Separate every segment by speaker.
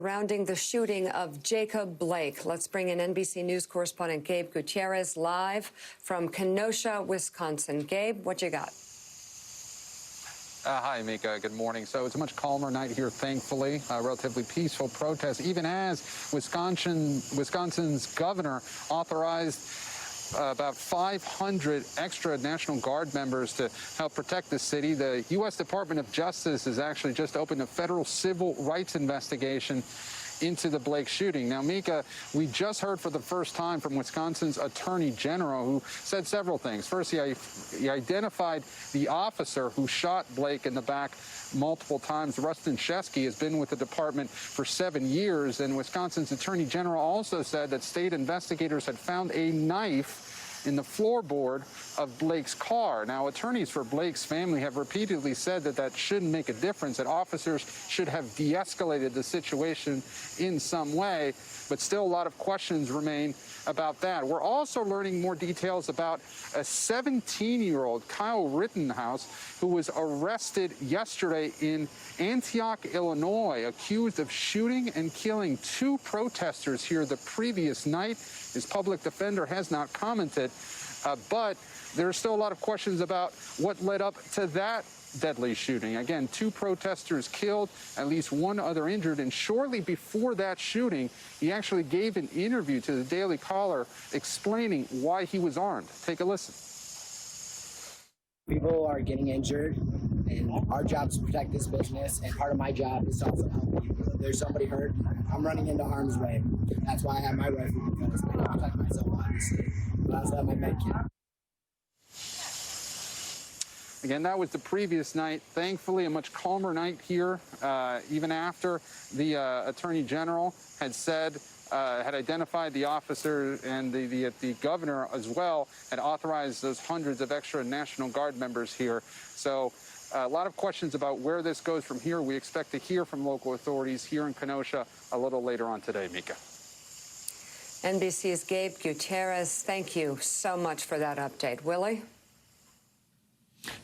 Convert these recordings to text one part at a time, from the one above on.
Speaker 1: Surrounding the shooting of Jacob Blake. Let's bring in NBC News correspondent Gabe Gutierrez live from Kenosha, Wisconsin. Gabe, what you got?
Speaker 2: Hi, Mika. Good morning. So it's a much calmer night here, thankfully. A relatively peaceful protest, even as Wisconsin's governor authorized about 500 extra National Guard members to help protect the city. The U.S. Department of Justice has actually just opened a federal civil rights investigation into the Blake shooting. Now, Mika, we just heard for the first time from Wisconsin's Attorney General, who said several things. First, he identified the officer who shot Blake in the back multiple times. Rustin Shesky has been with the department for 7 years, and Wisconsin's Attorney General also said that state investigators had found a knife in the floorboard of Blake's car. Now, attorneys for Blake's family have repeatedly said that that shouldn't make a difference, that officers should have de-escalated the situation in some way, but still a lot of questions remain about that. We're also learning more details about a 17-year-old, Kyle Rittenhouse, who was arrested yesterday in Antioch, Illinois, accused of shooting and killing 2 protesters here the previous night. His public defender has not commented, but there are still a lot of questions about what led up to that deadly shooting. Again, 2 protesters killed, at least 1 other injured, and shortly before that shooting, he actually gave an interview to the Daily Caller explaining why he was armed. Take a listen.
Speaker 3: People are getting injured, and our job is to protect this business, and part of my job is to also help people. If there's somebody hurt, I'm running into harm's way. That's why I have my rifle, because I don't protect myself, obviously, but I also have my med kit.
Speaker 2: Again, that was the previous night. Thankfully, a much calmer night here, even after the Attorney General had said, had identified the officer, and the governor as well had authorized those hundreds of extra National Guard members here. So a lot of questions about where this goes from here. We expect to hear from local authorities here in Kenosha a little later on today, Mika.
Speaker 1: NBC's Gabe Gutierrez, thank you so much for that update. Willie?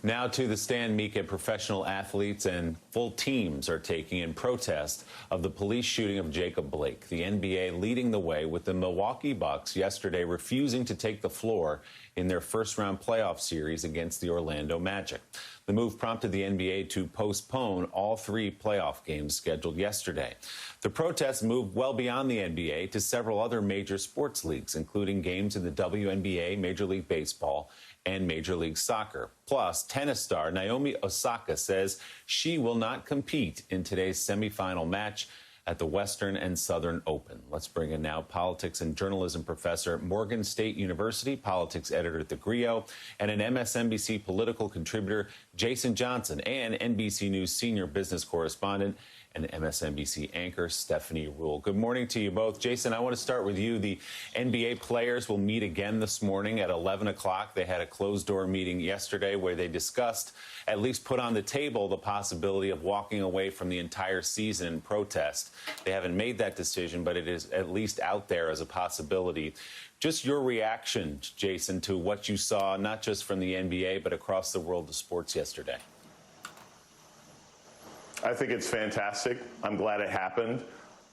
Speaker 4: Now to the stand, Mika. Professional athletes and full teams are taking in protest of the police shooting of Jacob Blake. The NBA leading the way, with the Milwaukee Bucks yesterday refusing to take the floor in their first-round playoff series against the Orlando Magic. The move prompted the NBA to postpone all 3 playoff games scheduled yesterday. The protests moved well beyond the NBA to several other major sports leagues, including games in the WNBA, Major League Baseball, and Major League Soccer. Plus, tennis star Naomi Osaka says she will not compete in today's semifinal match at the Western and Southern Open. Let's bring in now politics and journalism professor, Morgan State University, politics editor at the Griot, and an MSNBC political contributor, Jason Johnson, and NBC News senior business correspondent and MSNBC anchor, Stephanie Ruhle. Good morning to you both. Jason, I want to start with you. The NBA players will meet again this morning at 11 o'clock. They had a closed-door meeting yesterday where they discussed, at least put on the table, the possibility of walking away from the entire season in protest. They haven't made that decision, but it is at least out there as a possibility. Just your reaction, Jason, to what you saw, not just from the NBA, but across the world of sports yesterday.
Speaker 5: I think it's fantastic. I'm glad it happened.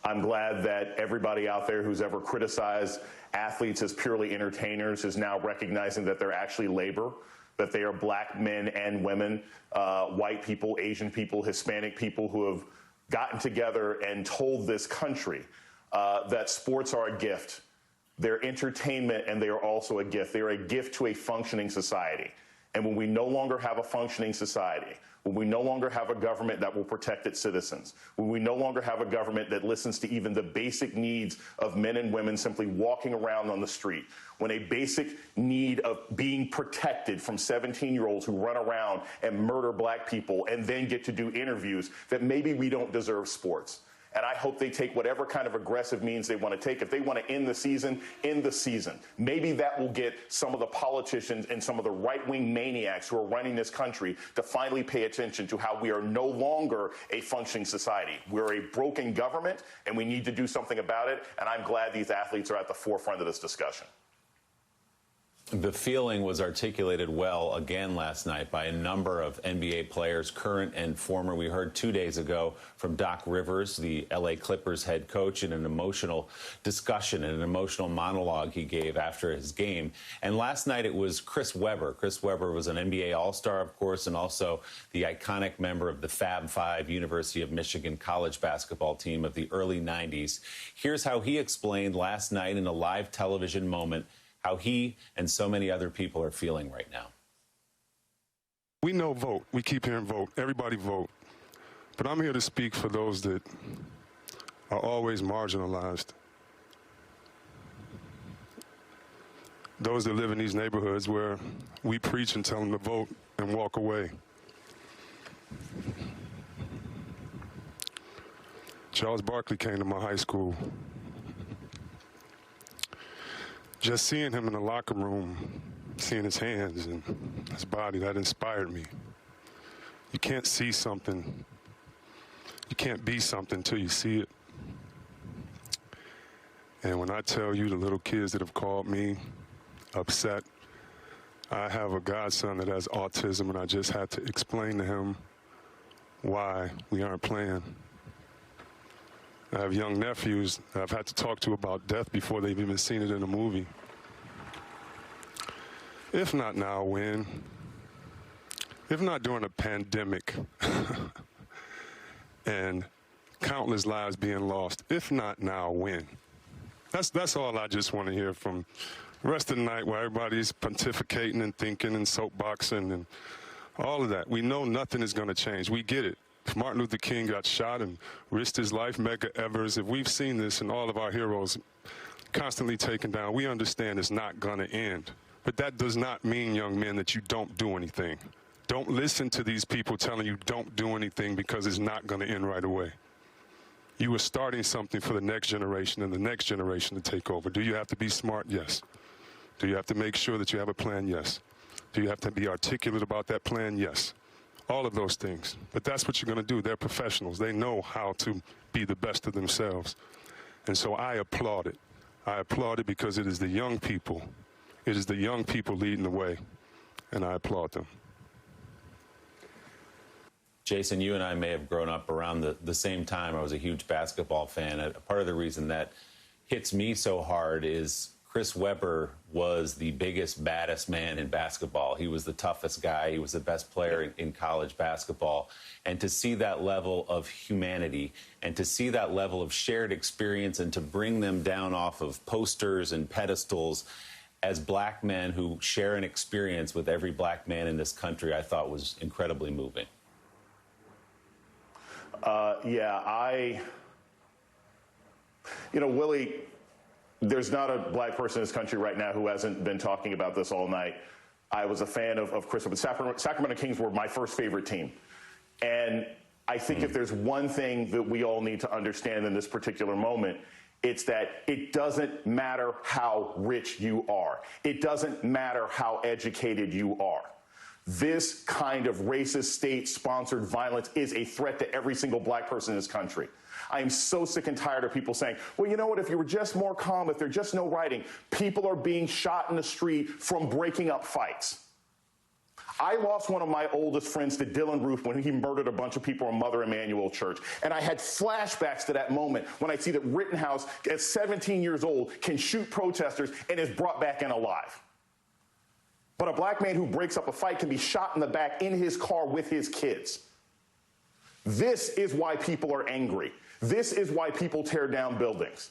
Speaker 5: I'm glad that everybody out there who's ever criticized athletes as purely entertainers is now recognizing that they're actually labor, that they are black men and women, white people, Asian people, Hispanic people who have gotten together and told this country that sports are a gift. They're entertainment, and they are also a gift. They are a gift to a functioning society. And when we no longer have a functioning society, when we no longer have a government that will protect its citizens, when we no longer have a government that listens to even the basic needs of men and women simply walking around on the street, when a basic need of being protected from 17-year-olds who run around and murder black people and then get to do interviews, that maybe we don't deserve sports. And I hope they take whatever kind of aggressive means they want to take. If they want to end the season, end the season. Maybe that will get some of the politicians and some of the right-wing maniacs who are running this country to finally pay attention to how we are no longer a functioning society. We're a broken government, and we need to do something about it. And I'm glad these athletes are at the forefront of this discussion.
Speaker 4: The feeling was articulated well again last night by a number of NBA players, current and former. We heard 2 days ago from Doc Rivers, the LA Clippers head coach, in an emotional discussion and an emotional monologue he gave after his game. And last night it was Chris Webber. Chris Webber was an NBA All-Star, of course, and also the iconic member of the Fab Five University of Michigan college basketball team of the early 90s. Here's how he explained last night in a live television moment how he and so many other people are feeling right now.
Speaker 6: We know vote. We keep hearing vote. Everybody vote. But I'm here to speak for those that are always marginalized. Those that live in these neighborhoods where we preach and tell them to vote and walk away. Charles Barkley came to my high school. Just seeing him in the locker room, seeing his hands and his body, that inspired me. You can't see something, you can't be something until you see it. And when I tell you the little kids that have called me upset, I have a godson that has autism, and I just had to explain to him why we aren't playing. I have young nephews that I've had to talk to about death before they've even seen it in a movie. If not now, when? If not during a pandemic and countless lives being lost, if not now, when? That's all I just want to hear from the rest of the night, where everybody's pontificating and thinking and soapboxing and all of that. We know nothing is going to change. We get it. If Martin Luther King got shot and risked his life, Medgar Evers, if we've seen this and all of our heroes constantly taken down, we understand it's not going to end. But that does not mean, young men, that you don't do anything. Don't listen to these people telling you don't do anything, because it's not going to end right away. You are starting something for the next generation and the next generation to take over. Do you have to be smart? Yes. Do you have to make sure that you have a plan? Yes. Do you have to be articulate about that plan? Yes. All of those things. But that's what you're going to do. They're professionals. They know how to be the best of themselves. And so I applaud it. I applaud it because it is the young people. It is the young people leading the way, and I applaud them.
Speaker 4: Jason, you and I may have grown up around the same time. I was a huge basketball fan. Part of the reason that hits me so hard is Chris Webber was the biggest, baddest man in basketball. He was the toughest guy. He was the best player in college basketball. And to see that level of humanity and to see that level of shared experience and to bring them down off of posters and pedestals as black men who share an experience with every black man in this country, I thought was incredibly moving.
Speaker 5: Willie, there's not a black person in this country right now who hasn't been talking about this all night. I was a fan of Chris. Sacramento Kings were my first favorite team. And I think if there's one thing that we all need to understand in this particular moment, it's that it doesn't matter how rich you are. It doesn't matter how educated you are. This kind of racist, state-sponsored violence is a threat to every single black person in this country. I am so sick and tired of people saying, well, you know what, if you were just more calm, if there's just no rioting, people are being shot in the street from breaking up fights. I lost one of my oldest friends to Dylan Roof when he murdered a bunch of people in Mother Emanuel Church. And I had flashbacks to that moment when I see that Rittenhouse, at 17 years old, can shoot protesters and is brought back in alive. But a black man who breaks up a fight can be shot in the back in his car with his kids. This is why people are angry. This is why people tear down buildings.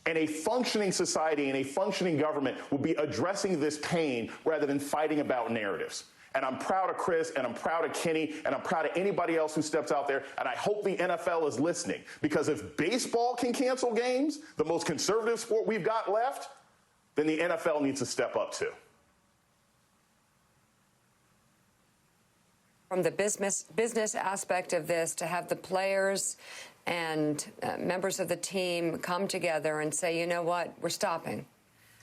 Speaker 5: And a functioning society and a functioning government will be addressing this pain rather than fighting about narratives. And I'm proud of Chris, and I'm proud of Kenny, and I'm proud of anybody else who steps out there. And I hope the NFL is listening, because if baseball can cancel games, the most conservative sport we've got left, then the NFL needs to step up too.
Speaker 1: From the business aspect of this, to have the players and members of the team come together and say, you know what, we're stopping.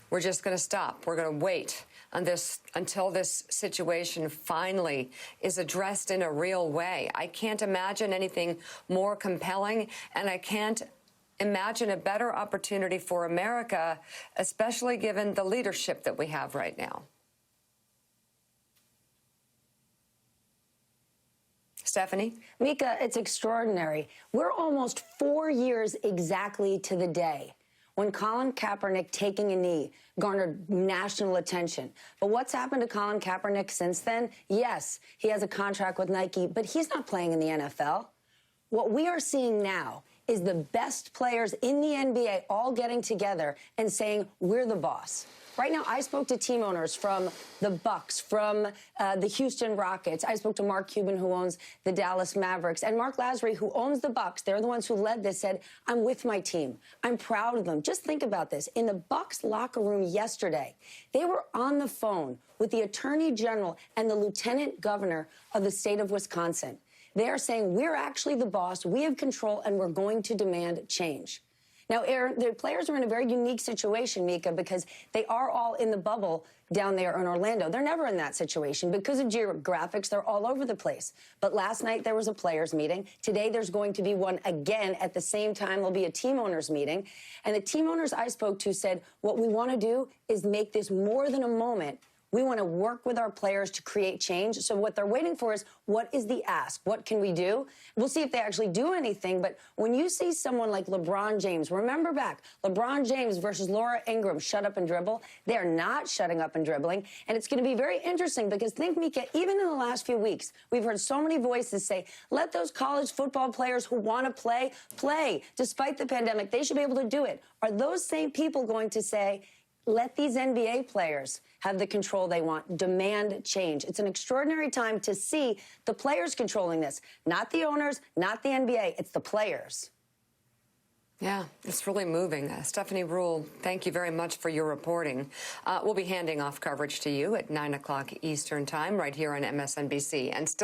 Speaker 1: We're just going to stop. We're going to wait on this until this situation finally is addressed in a real way. I can't imagine anything more compelling, and I can't imagine a better opportunity for America, especially given the leadership that we have right now? Stephanie?
Speaker 7: Mika, it's extraordinary. We're almost 4 years exactly to the day when Colin Kaepernick taking a knee garnered national attention. But what's happened to Colin Kaepernick since then? Yes, he has a contract with Nike, but he's not playing in the NFL. What we are seeing now is the best players in the NBA all getting together and saying, we're the boss. Right now, I spoke to team owners from the Bucks, from the Houston Rockets. I spoke to Mark Cuban, who owns the Dallas Mavericks, and Mark Lazary, who owns the Bucks. They're the ones who led this, said, I'm with my team. I'm proud of them. Just think about this. In the Bucks locker room yesterday, they were on the phone with the Attorney General and the Lieutenant Governor of the state of Wisconsin. They are saying, we're actually the boss, we have control, and we're going to demand change. Now, Aaron, the players are in a very unique situation, Mika, because they are all in the bubble down there in Orlando. They're never in that situation. Because of geographics, they're all over the place. But last night, there was a players' meeting. Today, there's going to be one again. At the same time, there'll be a team owners meeting. And the team owners I spoke to said, what we want to do is make this more than a moment. We want to work with our players to create change. So what they're waiting for is, what is the ask? What can we do? We'll see if they actually do anything. But when you see someone like LeBron James, remember back, LeBron James versus Laura Ingraham, shut up and dribble. They're not shutting up and dribbling. And it's going to be very interesting because think, Mika, even in the last few weeks, we've heard so many voices say, let those college football players who want to play, play. Despite the pandemic, they should be able to do it. Are those same people going to say, let these NBA players have the control they want, demand change? It's an extraordinary time to see the players controlling this, not the owners, not the NBA, it's the players.
Speaker 1: Yeah, it's really moving. Stephanie Ruhle, thank you very much for your reporting. We'll be handing off coverage to you at 9 o'clock Eastern Time right here on MSNBC. And still